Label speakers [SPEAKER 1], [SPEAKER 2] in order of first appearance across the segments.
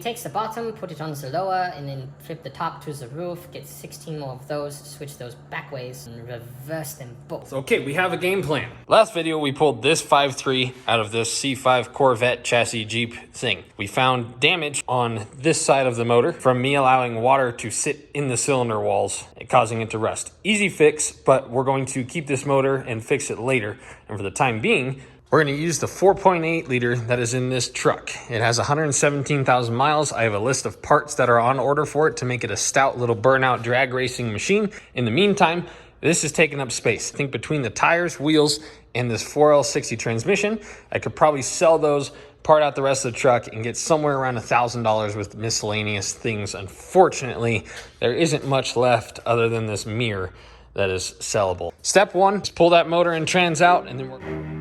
[SPEAKER 1] takes the bottom, put it on the lower, and then flip the top to the roof, get 16 more of those, switch those back ways, and reverse them both.
[SPEAKER 2] Okay, we have a game plan. Last video, we pulled this 5.3 out of this C5 Corvette chassis Jeep thing. We found damage on this side of the motor from me allowing water to sit in the cylinder walls, causing it to rust. Easy fix, but we're going to keep this motor and fix it later. And for the time being, we're going to use the 4.8 liter that is in this truck. It has 117,000 miles. I have a list of parts that are on order for it to make it a stout little burnout drag racing machine. In the meantime, this is taking up space. I think between the tires, wheels, and this 4L60 transmission, I could probably sell those, part out the rest of the truck, and get somewhere around $1,000 with miscellaneous things. Unfortunately, there isn't much left other than this mirror that is sellable. Step one is pull that motor and trans out, and then we're...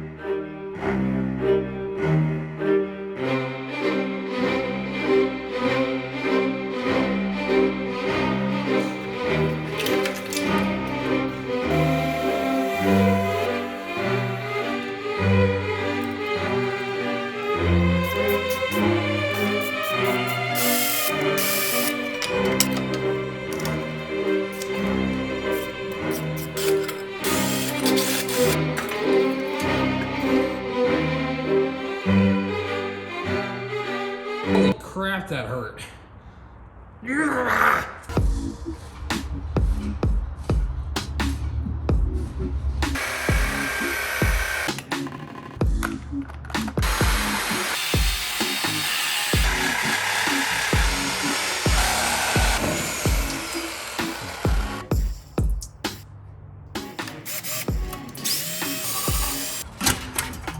[SPEAKER 2] Holy crap, that hurt.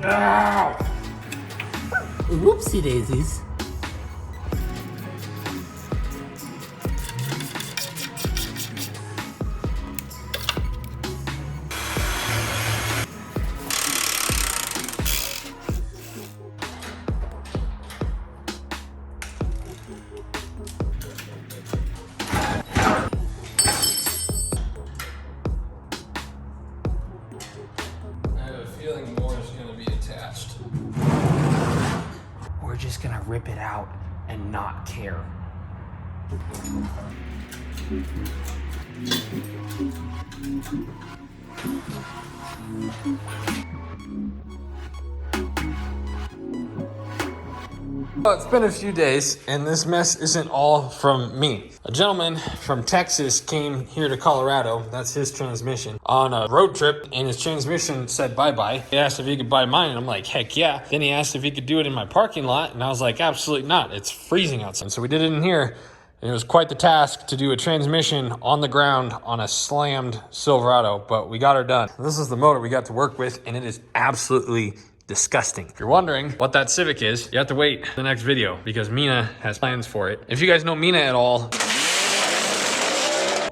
[SPEAKER 2] Ow!
[SPEAKER 3] Whoopsie daisies.
[SPEAKER 2] Feeling more is going to be attached.
[SPEAKER 3] We're just gonna rip it out and not care.
[SPEAKER 2] Well, it's been a few days, and this mess isn't all from me. A gentleman from Texas came here to Colorado, that's his transmission, on a road trip, and his transmission said bye-bye. He asked if he could buy mine, and I'm like, heck yeah. Then he asked if he could do it in my parking lot, and I was like, absolutely not. It's freezing outside. So we did it in here, and it was quite the task to do a transmission on the ground on a slammed Silverado, but we got her done. This is the motor we got to work with, and it is absolutely disgusting. If you're wondering what that Civic is, you have to wait for the next video because Mina has plans for it. If you guys know Mina at all,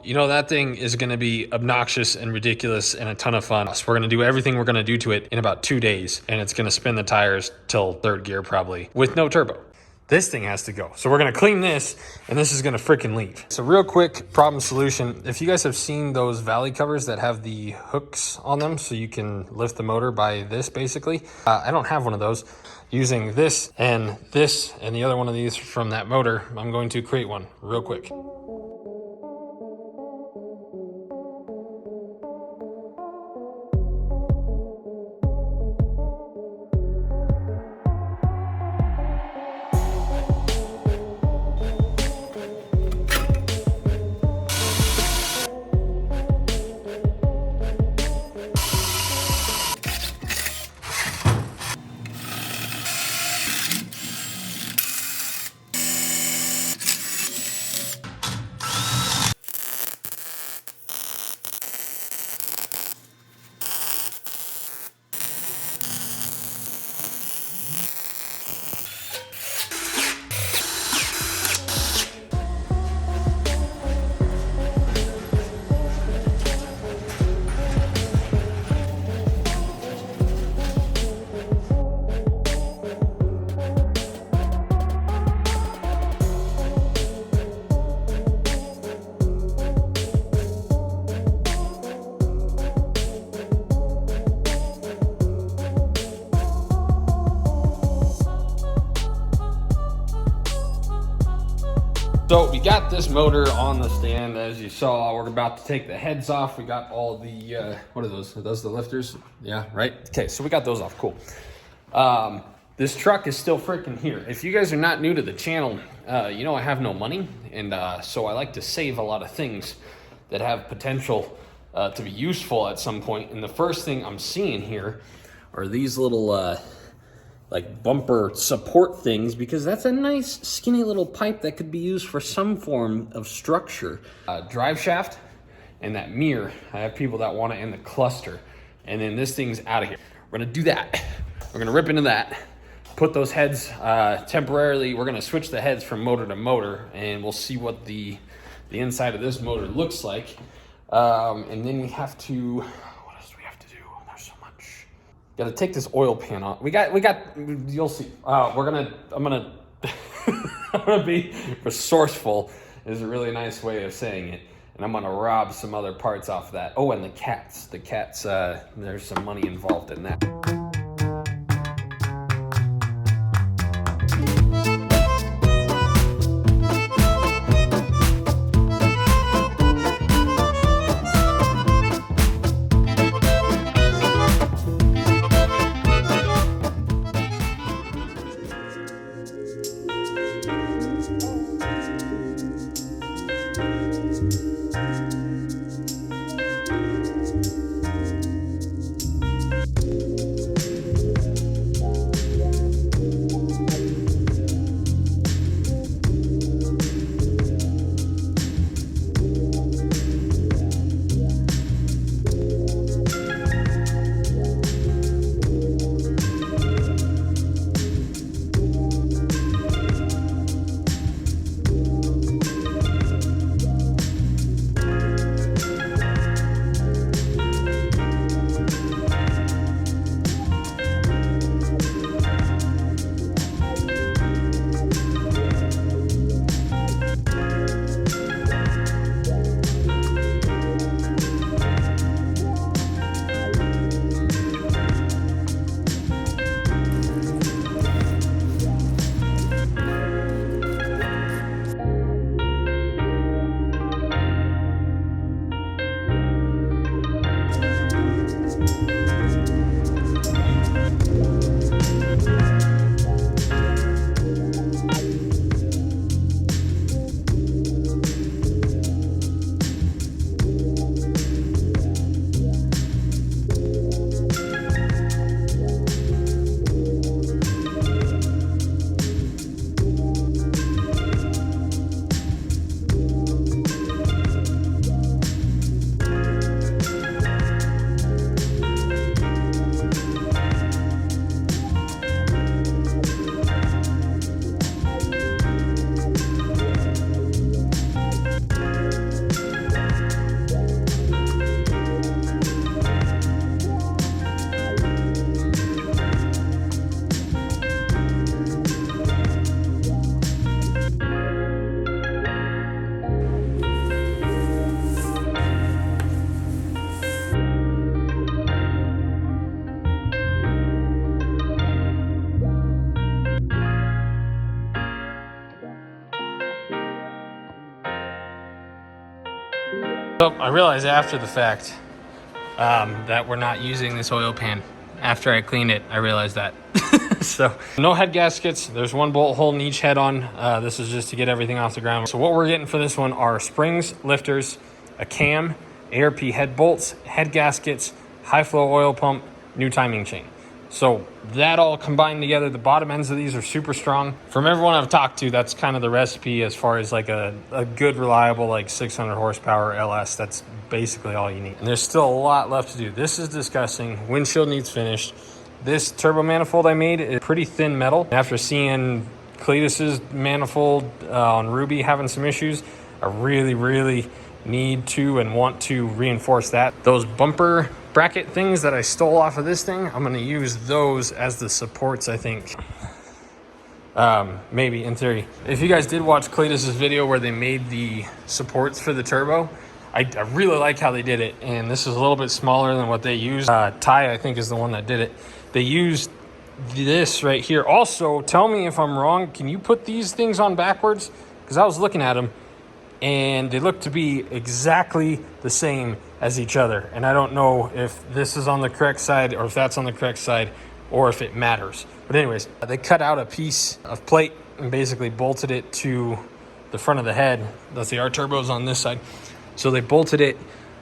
[SPEAKER 2] you know that thing is going to be obnoxious and ridiculous and a ton of fun. So we're going to do everything we're going to do to it in about 2 days, and it's going to spin the tires till third gear probably with no turbo. This thing has to go. So we're gonna clean this, and this is gonna freaking leave. So real quick problem solution. If you guys have seen those valley covers that have the hooks on them so you can lift the motor by this basically, I don't have one of those. Using this and the other one of these from that motor, I'm going to create one real quick. So we got this motor on the stand. As you saw, we're about to take the heads off. We got all the, what are those? Are those the lifters? Yeah, right? Okay, so we got those off, cool. This truck is still freaking here. If you guys are not new to the channel, you know I have no money. And so I like to save a lot of things that have potential to be useful at some point. And the first thing I'm seeing here are these little, like bumper support things, because that's a nice skinny little pipe that could be used for some form of structure. Drive shaft and that mirror. I have people that want it in the cluster, and then this thing's out of here. We're gonna do that. We're gonna rip into that, put those heads temporarily. We're gonna switch the heads from motor to motor, and we'll see what the inside of this motor looks like. And then we have to, got to take this oil pan off. We got, you'll see. I'm gonna be resourceful is a really nice way of saying it. And I'm gonna rob some other parts off that. Oh, and the cats, there's some money involved in that. So I realized after the fact that we're not using this oil pan. After I cleaned it, I realized that. So no head gaskets. There's one bolt hole in each head on. This is just to get everything off the ground. So what we're getting for this one are springs, lifters, a cam, ARP head bolts, head gaskets, high flow oil pump, new timing chain. So that all combined together, the bottom ends of these are super strong. From everyone I've talked to, that's kind of the recipe as far as like a good, reliable, like 600 horsepower LS. That's basically all you need. And there's still a lot left to do. This is disgusting. Windshield needs finished. This turbo manifold I made is pretty thin metal. After seeing Cletus's manifold on Ruby having some issues, I really need to and want to reinforce that. Those bumper bracket things that I stole off of this thing, I'm going to use those as the supports, I think. Maybe in theory. If you guys did watch Cletus's video where they made the supports for the turbo, I really like how they did it, and this is a little bit smaller than what they used. Ty, I think, is the one that did it. They used this right here. Also, tell me if I'm wrong, can you put these things on backwards? because I was looking at them and they look to be exactly the same as each other. And I don't know if this is on the correct side or if that's on the correct side or if it matters. But anyways, they cut out a piece of plate and basically bolted it to the front of the head. Let's see, our turbo's on this side. So they bolted it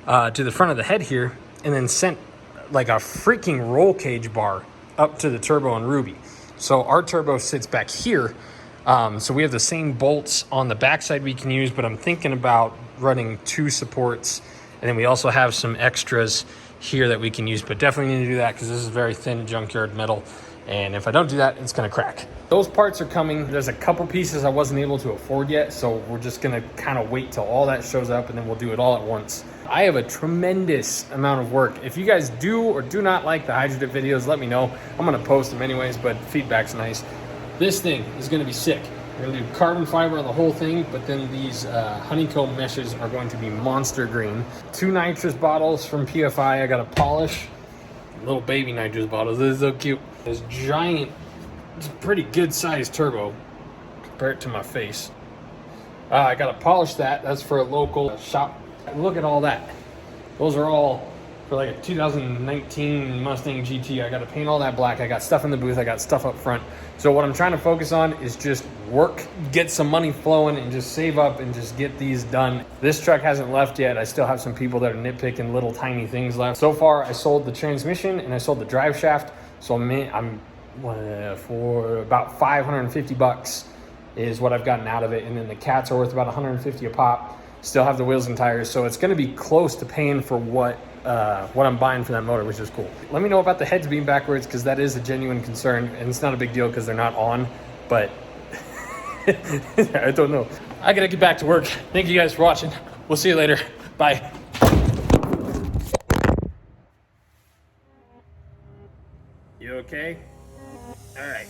[SPEAKER 2] to the front of the head here and then sent like a freaking roll cage bar up to the turbo and Ruby. So our turbo sits back here. So we have the same bolts on the backside we can use, but I'm thinking about running 2 supports. And then we also have some extras here that we can use, but definitely need to do that because this is very thin junkyard metal. And if I don't do that, it's gonna crack. Those parts are coming. There's a couple pieces I wasn't able to afford yet, so we're just gonna kind of wait till all that shows up and then we'll do it all at once. I have a tremendous amount of work. If you guys do or do not like the Hydrodip videos, let me know. I'm gonna post them anyways, but feedback's nice. This thing is gonna be sick. We're gonna do carbon fiber on the whole thing, but then these honeycomb meshes are going to be monster green. 2 nitrous bottles from PFI I gotta polish. Little baby nitrous bottles, this is so cute. This giant, it's a pretty good sized turbo compared to my face. I gotta polish that, that's for a local shop. Look at all that. Those are all for like a 2019 Mustang GT. I got to paint all that black. I got stuff in the booth. I got stuff up front. So what I'm trying to focus on is just work, get some money flowing and just save up and just get these done. This truck hasn't left yet. I still have some people that are nitpicking little tiny things left. So far, I sold the transmission and I sold the drive shaft. So I'm for about 550 bucks is what I've gotten out of it. And then the cats are worth about 150 a pop. Still have the wheels and tires. So it's going to be close to paying for what I'm buying for that motor, which is cool. Let me know about the heads being backwards because that is a genuine concern, and it's not a big deal because they're not on, but I don't know. I gotta get back to work. Thank you guys for watching. We'll see you later. Bye. You okay? All right.